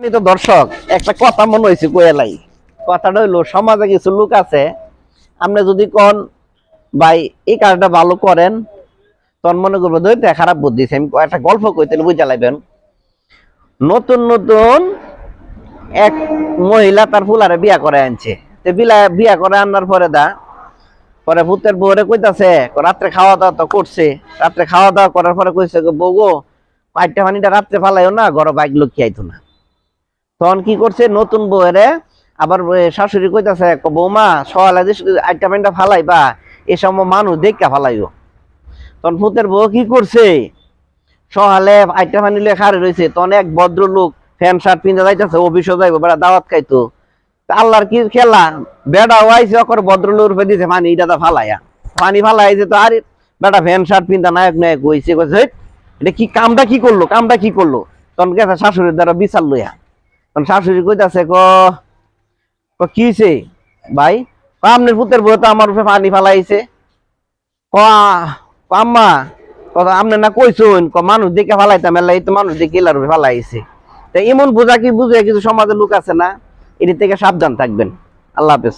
আমি তো দর্শক একটা কথা মনে হয়েছে কোয়েলাই কথাটা হইলো সমাজে কিছু লোক আছে আপনি যদি কোন ভাই এই কাজটা ভালো করেন তখন মনে করবো দইতে খারাপ বুদ্ধি আমি একটা গল্প কইতে বুঝা লাগবেন নতুন নতুন এক মহিলা তার ফুলারে বিয়া করে আনছে বিয়া করে আনার পরে পরে ভূতের বউরে কইতাছে রাত্রে খাওয়া দাওয়া তো করছে রাত্রে খাওয়া দাওয়া করার পরে কইছে বউ গো পাইটটা পানিটা রাত্রে ফালাইও না ঘরে বাইক লোক আইতো না তখন কি করছে নতুন বউরে আবার শাশুড়ি কইতাছে বৌমা সকালে আটটা পানিটা ফালাইবা এ সময় মানুষ দেখা ফালাইও তখন ভূতের বউ কি করছে সকালে আটটা পানি লিয়ে খারে রয়েছে তখন এক ভদ্রলোক ফ্যান শার্ট পিন্ধে যাইতেছে অফিসে যাইবো বেড়া দাওয়াত খাইতো আল্লাহর কি খেলা বেড়া ওয়াইছে অকর ভদ্রলোক রূপে দিছে পানি এটা ফালাইয়া পানি ফালাইছে তো আর বেটা ফ্যান শার্ট পিন্ধা নায়ক নায়ক হয়েছে এটা কি কামটা কি করলো তখন গেছে শাশুড়ির দ্বারা বিচার লইয়া তখন শাশুড়ি কইতাছে কি হইছে ভাই আপনার পুতের বউ তো আমার উপরে পানি ফালাইছে আম্মা আপনি না কইছুন মানুষ দেখে ফালাইতাম এই তো মানুষ দেখে এলার উপরে ফালাইছে তা এমন বুঝে কিছু সমাজের লোক আছে না এর থেকে সাবধান থাকবেন। আল্লাহ হাফেজ।